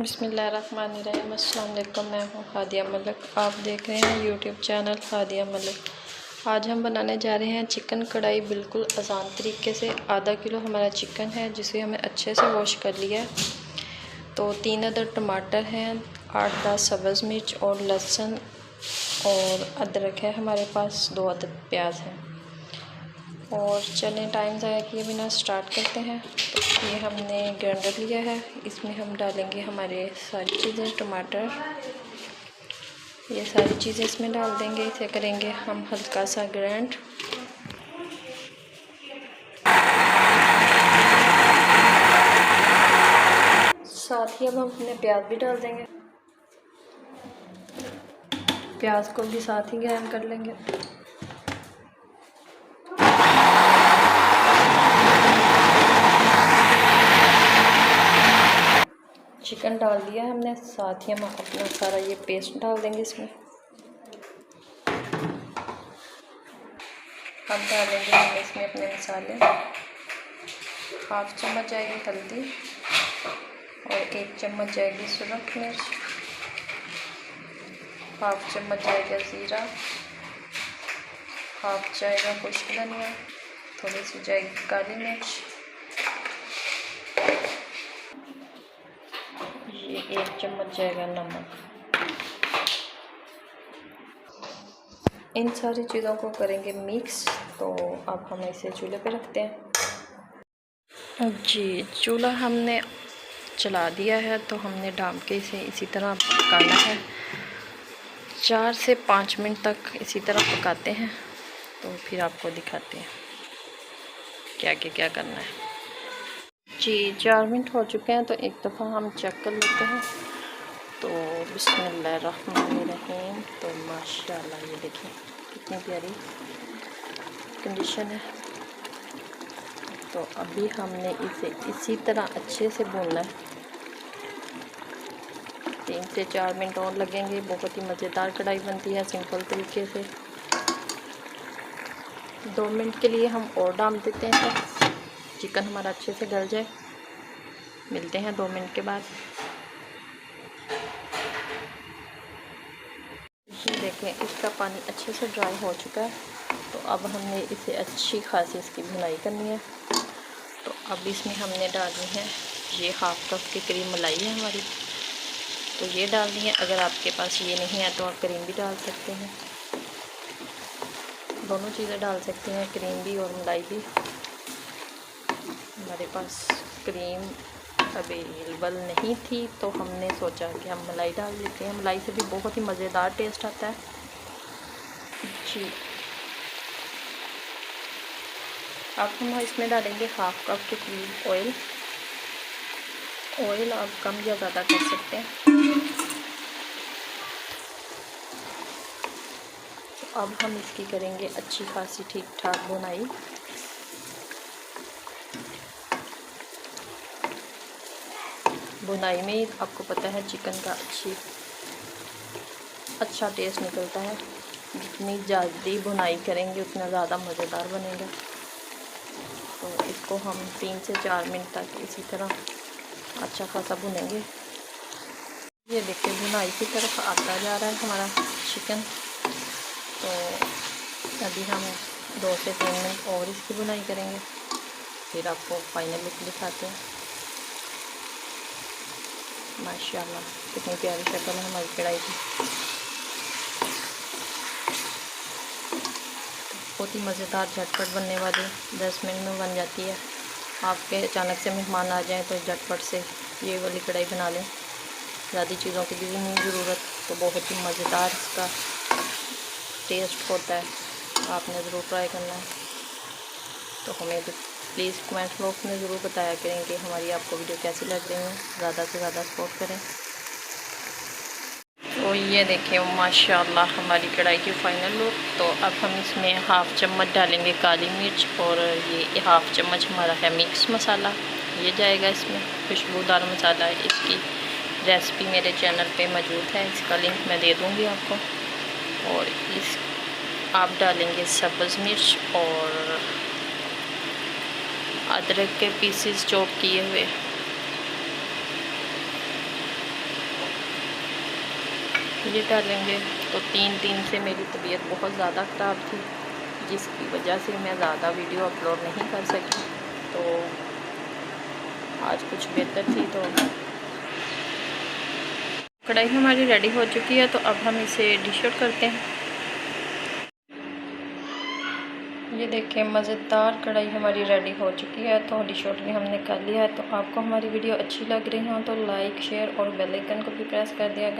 बिस्मिल्लाहिर्रहमानिर्रहीम। अस्सलाम वालेकुम। मैं हूँ हादिया मलिक, आप देख रहे हैं यूट्यूब चैनल हादिया मलिक। आज हम बनाने जा रहे हैं चिकन कढ़ाई बिल्कुल आसान तरीके से। आधा किलो हमारा चिकन है जिसे हमें अच्छे से वॉश कर लिया है। तो 3 अदद टमाटर हैं, 8-10 सब्ज़ मिर्च और लहसुन और अदरक है हमारे पास, 2 अदद प्याज हैं। और चलें टाइम ज़ाया किए बिना स्टार्ट करते हैं। तो ये हमने ग्राइंडर लिया है, इसमें हम डालेंगे हमारे सारी चीज़ें, टमाटर, ये सारी चीज़ें इसमें डाल देंगे। इसे करेंगे हम हल्का सा ग्राइंड। साथ ही अब हम अपने प्याज भी डाल देंगे, प्याज को भी साथ ही ग्राइंड कर लेंगे। चिकन डाल दिया है हमने, साथ ही हम अपना सारा ये पेस्ट डाल देंगे इसमें। अब डालेंगे हम इसमें अपने मसाले, 1/2 चम्मच जाएगी हल्दी और 1 चम्मच जाएगी सुरख मिर्च, 1/2 चम्मच जाएगा ज़ीरा, 1/2 जाएगा खुश्क धनिया, थोड़ी सी जाएगी काली मिर्च, ये 1 चम्मच जाएगा नमक। इन सारी चीज़ों को करेंगे मिक्स। तो अब हम इसे चूल्हे पे रखते हैं जी। चूल्हा हमने चला दिया है, तो हमने डाल के इसे इसी तरह पकाना है। 4 से 5 मिनट तक इसी तरह पकाते हैं। तो फिर आपको दिखाते हैं क्या करना है जी। 4 मिनट हो चुके हैं, तो एक दफ़ा हम चेक कर लेते हैं। तो बिस्मिल्लाहिर्रहमानिर्रहीम। तो माशाल्लाह ये देखिए कितनी प्यारी कंडीशन है। तो अभी हमने इसे इसी तरह अच्छे से भूनना है। 3 से 4 मिनट और लगेंगे। बहुत ही मज़ेदार कढ़ाई बनती है सिंपल तरीके से। 2 मिनट के लिए हम और डाल देते हैं, चिकन हमारा अच्छे से गल जाए। मिलते हैं 2 मिनट के बाद। ये देखें इसका पानी अच्छे से ड्राई हो चुका है। तो अब हमने इसे अच्छी खासी इसकी भुनाई करनी है। तो अब इसमें हमने डालनी है ये 1/2 कप की करीब मलाई है हमारी, तो ये डालनी है। अगर आपके पास ये नहीं है तो आप क्रीम भी डाल सकते हैं, दोनों चीज़ें डाल सकते हैं, क्रीम भी और मलाई भी। हमारे पास क्रीम अवेलेबल नहीं थी तो हमने सोचा कि हम मलाई डाल देते हैं। मलाई से भी बहुत ही मज़ेदार टेस्ट आता है जी। अब हम इसमें डालेंगे 1/2 कप के करीब ऑयल। ऑयल आप कम या ज़्यादा कर सकते हैं। तो अब हम इसकी करेंगे अच्छी खासी ठीक ठाक भुनाई। भुनाई में आपको पता है चिकन का अच्छा टेस्ट निकलता है। जितनी जल्दी भुनाई करेंगे उतना ज़्यादा मज़ेदार बनेगा। तो इसको हम 3 से 4 मिनट तक इसी तरह अच्छा खासा भुनेंगे। ये देखिए भुनाई की तरफ आता जा रहा है हमारा चिकन। तो अभी हम 2 से 3 मिनट और इसकी भुनाई करेंगे, फिर आपको फाइनल लुक दिखाते हैं। माशाल्लाह कितनी प्यारी शक्ल है हमारी कढ़ाई की। बहुत ही मज़ेदार झटपट बनने वाली 10 मिनट में बन जाती है। आपके अचानक से मेहमान आ जाएं तो झटपट से ये वाली कढ़ाई बना लें, ज़्यादा चीज़ों की भी नहीं ज़रूरत। तो बहुत ही मज़ेदार इसका टेस्ट होता है, आपने ज़रूर ट्राई करना है। तो हमें प्लीज़ कमेंट बॉक्स में ज़रूर बताया करें कि हमारी आपको वीडियो कैसी लग रही है। ज़्यादा से ज़्यादा सपोर्ट करें। तो ये देखिए माशाल्लाह हमारी कढ़ाई की फ़ाइनल लुक। तो अब हम इसमें 1/2 चम्मच डालेंगे काली मिर्च और ये 1/2 चम्मच हमारा है मिक्स मसाला, ये जाएगा इसमें। खुशबूदार मसाला है, इसकी रेसिपी मेरे चैनल पे मौजूद है, इसका लिंक मैं दे दूँगी आपको। और इस आप डालेंगे सब्ज़ मिर्च और अदरक के पीसेस चॉप किए हुए। ये डालेंगे। तो 3 दिन से मेरी तबीयत बहुत ज़्यादा ख़राब थी, जिसकी वजह से मैं ज़्यादा वीडियो अपलोड नहीं कर सकी। तो आज कुछ बेहतर थी। तो कढ़ाई हमारी रेडी हो चुकी है, तो अब हम इसे डिश आउट करते हैं। ये देखिए मज़ेदार कढ़ाई हमारी रेडी हो चुकी है, तो डिश आउट भी हमने कर लिया है। तो आपको हमारी वीडियो अच्छी लग रही हो तो लाइक, शेयर और बेल आइकन को भी प्रेस कर दिया करें।